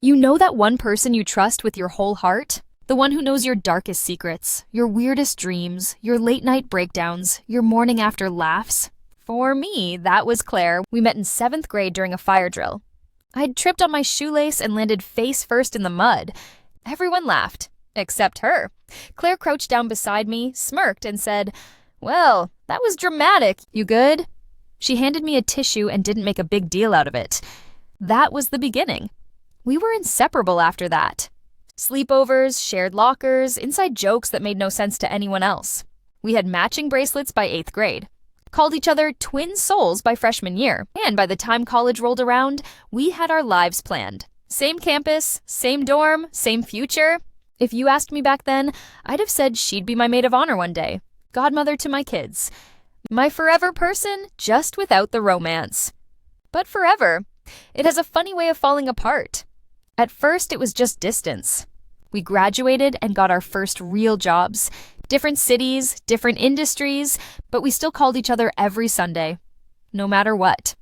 You know that one person you trust with your whole heart? The one who knows your darkest secrets, your weirdest dreams, your late night breakdowns, your morning after laughs? For me, that was Claire. We met in 7th grade during a fire drill. I'd tripped on my shoelace and landed face first in the mud. Everyone laughed, except her. Claire crouched down beside me, smirked, and said, "Well, that was dramatic. You good?" She handed me a tissue and didn't make a big deal out of it. That was the beginning. We were inseparable after that. Sleepovers, shared lockers, inside jokes that made no sense to anyone else. We had matching bracelets by 8th grade. Called each other twin souls by freshman year. And by the time college rolled around, we had our lives planned. Same campus, same dorm, same future. If you asked me back then, I'd have said she'd be my maid of honor one day. Godmother to my kids. My forever person, just without the romance. But forever, it has a funny way of falling apart. At first, it was just distance. We graduated and got our first real jobs. Different cities, different industries, but we still called each other every Sunday, no matter what.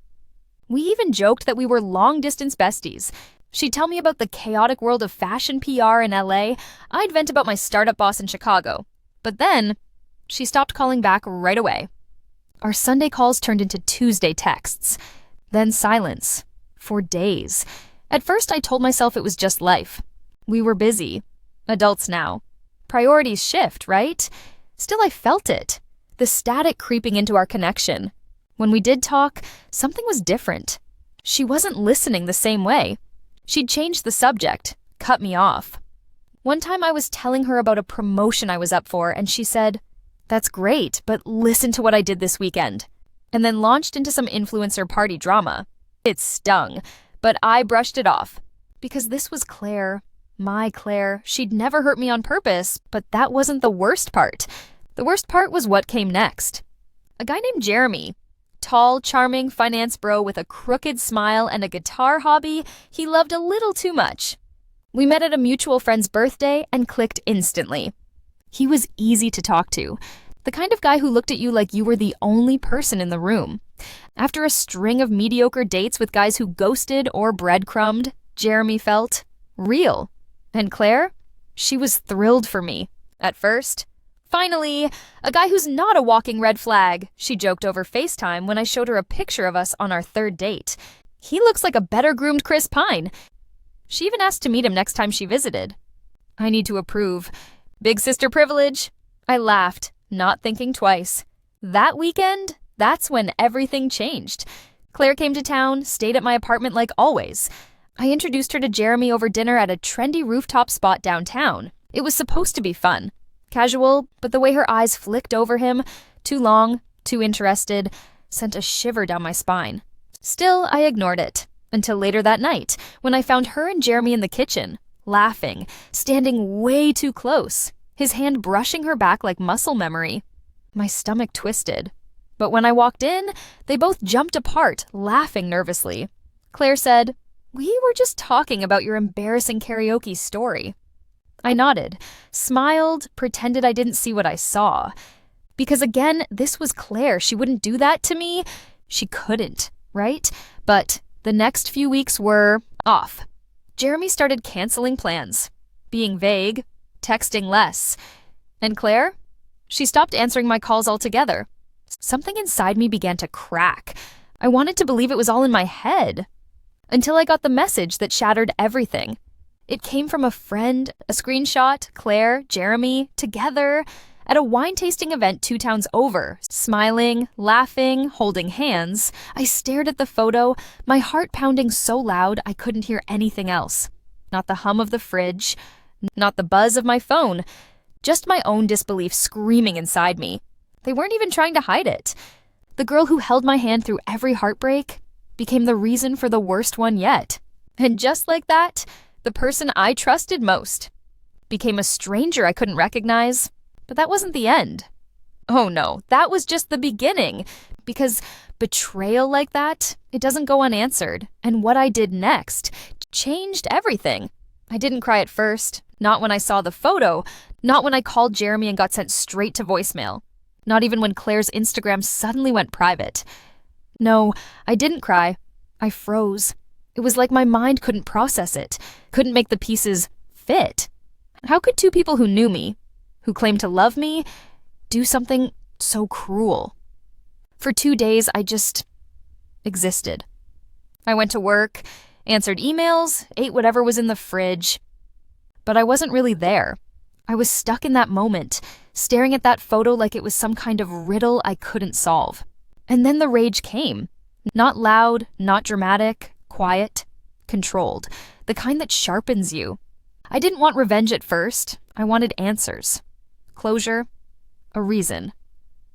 We even joked that we were long-distance besties. She'd tell me about the chaotic world of fashion PR in LA. I'd vent about my startup boss in Chicago. But then, she stopped calling back right away. Our Sunday calls turned into Tuesday texts. Then silence. For days. At first, I told myself it was just life. We were busy. Adults now. Priorities shift, right? Still, I felt it. The static creeping into our connection. When we did talk, something was different. She wasn't listening the same way. She'd changed the subject, cut me off. One time I was telling her about a promotion I was up for, and she said, "That's great, but listen to what I did this weekend." And then launched into some influencer party drama. It stung, but I brushed it off. Because this was Claire, my Claire. She'd never hurt me on purpose, but that wasn't the worst part. The worst part was what came next. A guy named Jeremy. Tall, charming finance bro with a crooked smile and a guitar hobby he loved a little too much. We met at a mutual friend's birthday and clicked instantly. He was easy to talk to. The kind of guy who looked at you like you were the only person in the room. After a string of mediocre dates with guys who ghosted or breadcrumbed, Jeremy felt real. And Claire? She was thrilled for me. At first. "Finally, a guy who's not a walking red flag," she joked over FaceTime when I showed her a picture of us on our 3rd date. "He looks like a better-groomed Chris Pine." She even asked to meet him next time she visited. I need to approve. Big sister privilege. I laughed, not thinking twice. That weekend, that's when everything changed. Claire came to town, stayed at my apartment like always. I introduced her to Jeremy over dinner at a trendy rooftop spot downtown. It was supposed to be fun. Casual, but the way her eyes flicked over him, too long, too interested, sent a shiver down my spine. Still, I ignored it. Until later that night, when I found her and Jeremy in the kitchen, laughing, standing way too close, his hand brushing her back like muscle memory. My stomach twisted. But when I walked in, they both jumped apart, laughing nervously. Claire said, "We were just talking about your embarrassing karaoke story." I nodded, smiled, pretended I didn't see what I saw. Because again, this was Claire. She wouldn't do that to me. She couldn't, right? But the next few weeks were off. Jeremy started canceling plans, being vague, texting less. And Claire? She stopped answering my calls altogether. Something inside me began to crack. I wanted to believe it was all in my head. Until I got the message that shattered everything. It came from a friend, a screenshot, Claire, Jeremy, together, at a wine tasting event 2 towns over, smiling, laughing, holding hands. I stared at the photo, my heart pounding so loud I couldn't hear anything else. Not the hum of the fridge, not the buzz of my phone, just my own disbelief screaming inside me. They weren't even trying to hide it. The girl who held my hand through every heartbreak became the reason for the worst one yet. And just like that, the person I trusted most became a stranger I couldn't recognize. But that wasn't the end. Oh no, that was just the beginning. Because betrayal like that, it doesn't go unanswered. And what I did next changed everything. I didn't cry at first, not when I saw the photo, not when I called Jeremy and got sent straight to voicemail, not even when Claire's Instagram suddenly went private. No, I didn't cry. I froze. It was like my mind couldn't process it, couldn't make the pieces fit. How could two people who knew me, who claimed to love me, do something so cruel? For 2 days, I just existed. I went to work, answered emails, ate whatever was in the fridge. But I wasn't really there. I was stuck in that moment, staring at that photo like it was some kind of riddle I couldn't solve. And then the rage came. Not loud, not dramatic, quiet, controlled. The kind that sharpens you. I didn't want revenge at first. I wanted answers. Closure. A reason.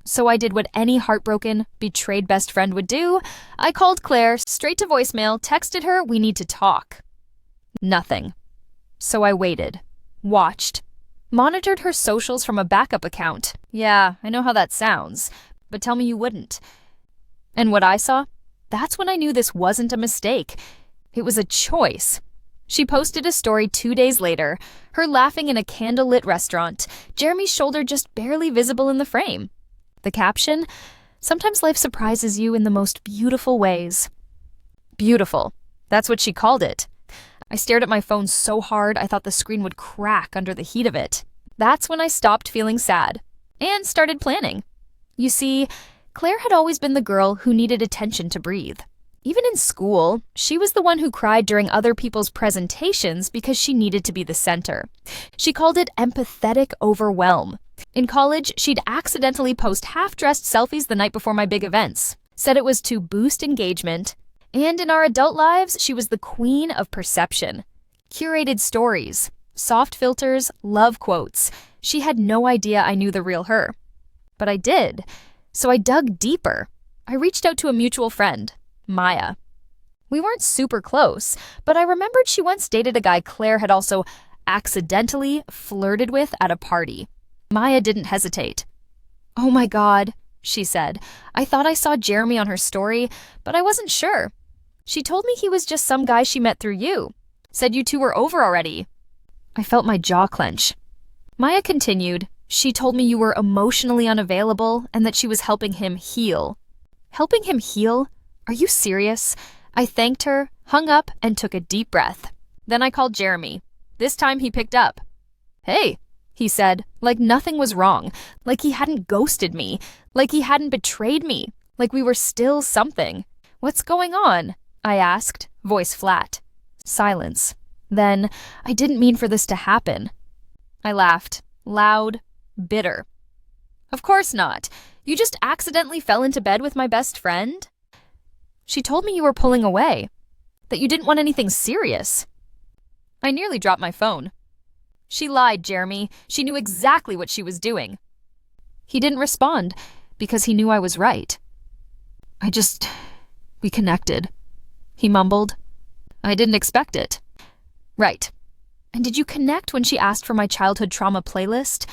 So I did what any heartbroken, betrayed best friend would do. I called Claire, straight to voicemail, texted her, "We need to talk." Nothing. So I waited. Watched. Monitored her socials from a backup account. Yeah, I know how that sounds, but tell me you wouldn't. And what I saw? That's when I knew this wasn't a mistake. It was a choice. She posted a story 2 days later, her laughing in a candlelit restaurant, Jeremy's shoulder just barely visible in the frame. The caption? "Sometimes life surprises you in the most beautiful ways." Beautiful. That's what she called it. I stared at my phone so hard I thought the screen would crack under the heat of it. That's when I stopped feeling sad and started planning. You see, Claire had always been the girl who needed attention to breathe. Even in school, she was the one who cried during other people's presentations because she needed to be the center. She called it empathetic overwhelm. In college, she'd accidentally post half-dressed selfies the night before my big events, said it was to boost engagement. And in our adult lives, she was the queen of perception. Curated stories, soft filters, love quotes. She had no idea I knew the real her. But I did. So I dug deeper. I reached out to a mutual friend, Maya. We weren't super close, but I remembered she once dated a guy Claire had also accidentally flirted with at a party. Maya didn't hesitate. "Oh my God," she said. "I thought I saw Jeremy on her story, but I wasn't sure. She told me he was just some guy she met through you. Said you two were over already." I felt my jaw clench. Maya continued, "She told me you were emotionally unavailable and that she was helping him heal." Helping him heal? Are you serious? I thanked her, hung up, and took a deep breath. Then I called Jeremy. This time he picked up. "Hey," he said, like nothing was wrong, like he hadn't ghosted me, like he hadn't betrayed me, like we were still something. "What's going on?" I asked, voice flat. Silence. Then, "I didn't mean for this to happen." I laughed, loud, bitter. "Of course not. You just accidentally fell into bed with my best friend?" "She told me you were pulling away, that you didn't want anything serious." I nearly dropped my phone. "She lied, Jeremy. She knew exactly what she was doing." He didn't respond because he knew I was right. We connected," he mumbled. "I didn't expect it." "Right. And did you connect when she asked for my childhood trauma playlist?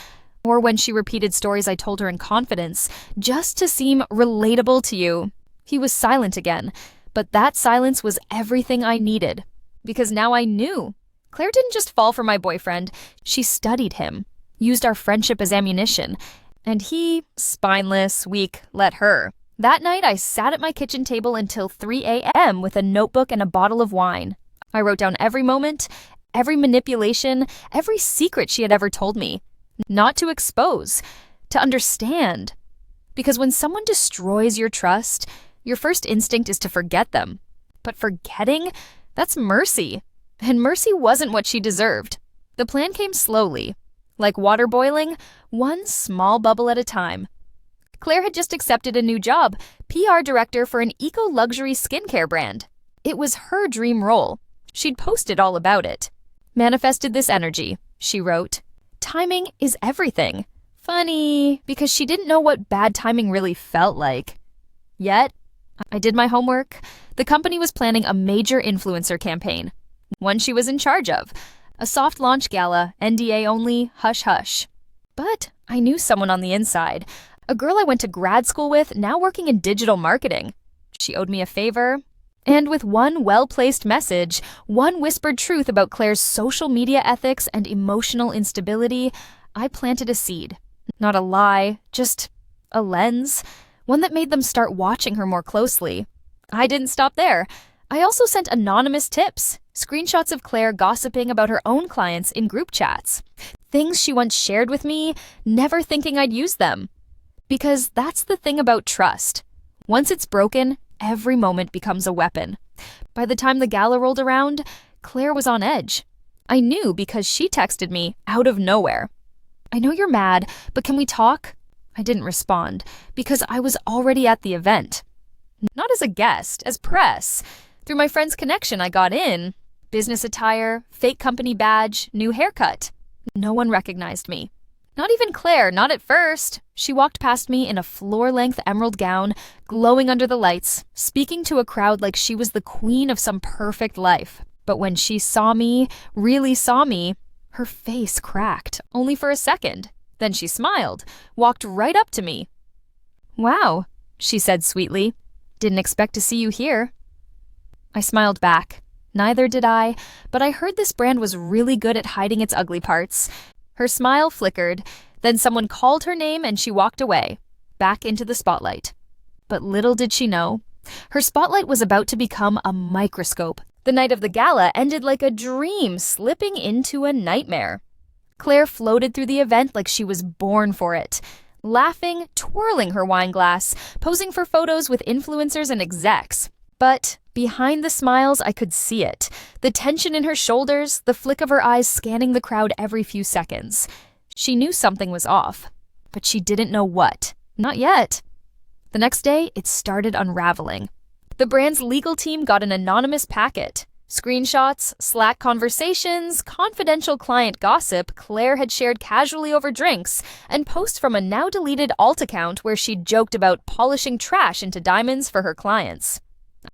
Or when she repeated stories I told her in confidence, just to seem relatable to you?" He was silent again, but that silence was everything I needed. Because now I knew. Claire didn't just fall for my boyfriend. She studied him, used our friendship as ammunition. And he, spineless, weak, let her. That night, I sat at my kitchen table until 3 a.m. with a notebook and a bottle of wine. I wrote down every moment, every manipulation, every secret she had ever told me. Not to expose, to understand. Because when someone destroys your trust, your first instinct is to forget them. But forgetting? That's mercy. And mercy wasn't what she deserved. The plan came slowly. Like water boiling, one small bubble at a time. Claire had just accepted a new job, PR director for an eco-luxury skincare brand. It was her dream role. She'd posted all about it. "Manifested this energy," she wrote. "Timing is everything." Funny, because she didn't know what bad timing really felt like. Yet, I did my homework. The company was planning a major influencer campaign. One she was in charge of. A soft launch gala, NDA only, hush-hush. But I knew someone on the inside. A girl I went to grad school with, now working in digital marketing. She owed me a favor. And with one well-placed message, one whispered truth about Claire's social media ethics and emotional instability, I planted a seed. Not a lie, just a lens. One that made them start watching her more closely. I didn't stop there. I also sent anonymous tips, screenshots of Claire gossiping about her own clients in group chats. Things she once shared with me, never thinking I'd use them. Because that's the thing about trust. Once it's broken, every moment becomes a weapon. By the time the gala rolled around, Claire was on edge. I knew because she texted me out of nowhere. "I know you're mad, but can we talk?" I didn't respond because I was already at the event. Not as a guest, as press. Through my friend's connection, I got in. Business attire, fake company badge, new haircut. No one recognized me. Not even Claire, not at first. She walked past me in a floor-length emerald gown, glowing under the lights, speaking to a crowd like she was the queen of some perfect life. But when she saw me, really saw me, her face cracked, only for a second. Then she smiled, walked right up to me. "Wow," she said sweetly. "Didn't expect to see you here." I smiled back. Neither did I, but I heard this brand was really good at hiding its ugly parts. Her smile flickered, then someone called her name and she walked away, back into the spotlight. But little did she know, her spotlight was about to become a microscope. The night of the gala ended like a dream slipping into a nightmare. Claire floated through the event like she was born for it, laughing, twirling her wine glass, posing for photos with influencers and execs. But behind the smiles, I could see it. The tension in her shoulders, the flick of her eyes scanning the crowd every few seconds. She knew something was off, but she didn't know what. Not yet. The next day, it started unraveling. The brand's legal team got an anonymous packet. Screenshots, Slack conversations, confidential client gossip Claire had shared casually over drinks, and posts from a now-deleted alt account where she'd joked about polishing trash into diamonds for her clients.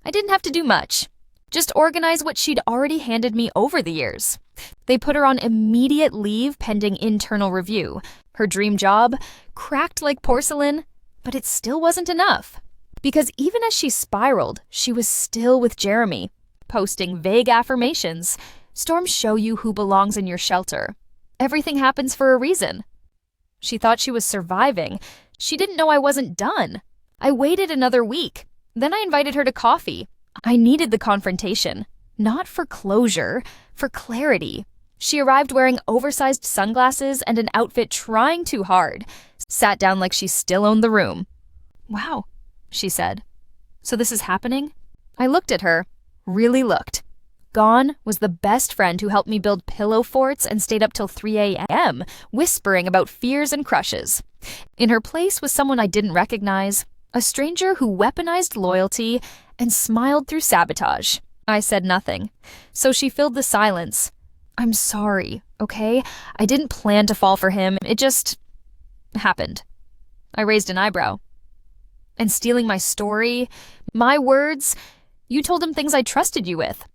I didn't have to do much. Just organize what she'd already handed me over the years. They put her on immediate leave pending internal review. Her dream job, cracked like porcelain, but it still wasn't enough. Because even as she spiraled, she was still with Jeremy, posting vague affirmations. "Storms show you who belongs in your shelter. Everything happens for a reason." She thought she was surviving. She didn't know I wasn't done. I waited another week. Then I invited her to coffee. I needed the confrontation. Not for closure, for clarity. She arrived wearing oversized sunglasses and an outfit trying too hard. Sat down like she still owned the room. "Wow," she said. "So this is happening?" I looked at her. Really looked. Gone was the best friend who helped me build pillow forts and stayed up till 3 a.m., whispering about fears and crushes. In her place was someone I didn't recognize, a stranger who weaponized loyalty and smiled through sabotage. I said nothing, so she filled the silence. "I'm sorry, okay? I didn't plan to fall for him. It just happened." I raised an eyebrow. "And stealing my story, my words? You told him things I trusted you with.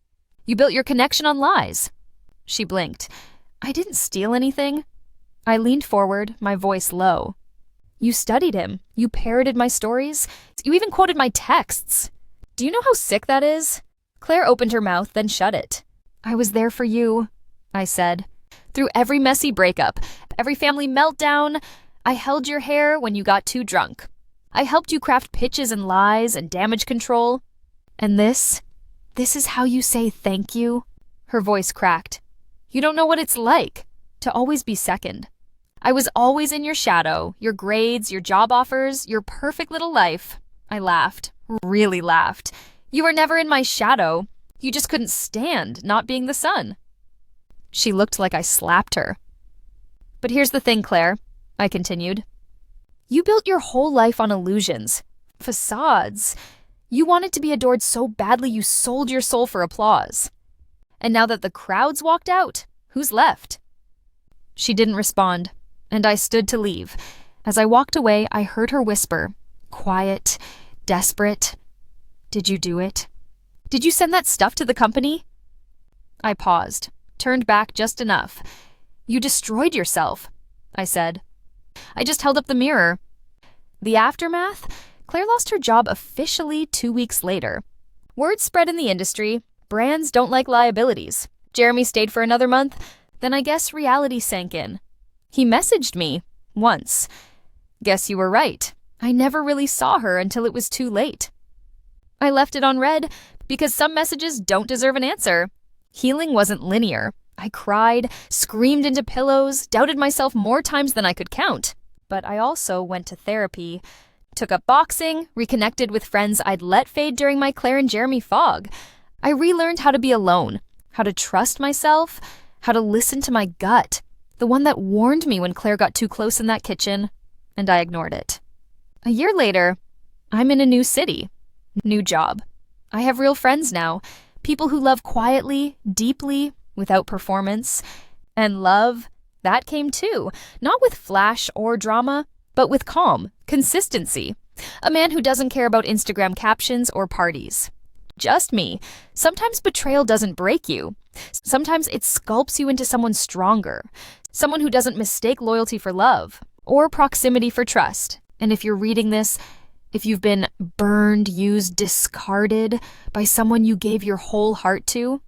You built your connection on lies." She blinked. "I didn't steal anything." I leaned forward, my voice low. "You studied him. You parroted my stories. You even quoted my texts. Do you know how sick that is?" Claire opened her mouth, then shut it. "I was there for you," I said. "Through every messy breakup, every family meltdown, I held your hair when you got too drunk. I helped you craft pitches and lies and damage control. And this is how you say thank you?" Her voice cracked. "You don't know what it's like to always be second. I was always in your shadow, your grades, your job offers, your perfect little life." I laughed, really laughed. "You were never in my shadow. You just couldn't stand not being the sun." She looked like I slapped her. "But here's the thing, Claire," I continued. "You built your whole life on illusions, facades. You wanted to be adored so badly you sold your soul for applause. And now that the crowds walked out, who's left?" She didn't respond, and I stood to leave. As I walked away, I heard her whisper, quiet, desperate, "Did you do it? Did you send that stuff to the company?" I paused, turned back just enough. "You destroyed yourself," I said. I just held up the mirror. The aftermath? Claire lost her job officially 2 weeks later. Word spread in the industry. Brands don't like liabilities. Jeremy stayed for another month. Then I guess reality sank in. He messaged me once. Guess you were right. I never really saw her until it was too late. I left it on read because some messages don't deserve an answer. Healing wasn't linear. I cried, screamed into pillows, doubted myself more times than I could count. But I also went to therapy, took up boxing, reconnected with friends I'd let fade during my Claire and Jeremy fog. I relearned how to be alone, how to trust myself, how to listen to my gut, the one that warned me when Claire got too close in that kitchen, and I ignored it. A year later, I'm in a new city, new job. I have real friends now, people who love quietly, deeply, without performance. And love, that came too, not with flash or drama, but with calm, consistency. A man who doesn't care about Instagram captions or parties. Just me. Sometimes betrayal doesn't break you. Sometimes it sculpts you into someone stronger. Someone who doesn't mistake loyalty for love or proximity for trust. And if you're reading this, if you've been burned, used, discarded by someone you gave your whole heart to,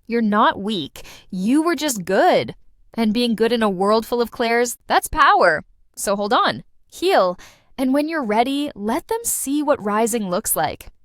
you're not weak. You were just good. And being good in a world full of Claires, that's power. So hold on, heal, and when you're ready, let them see what rising looks like.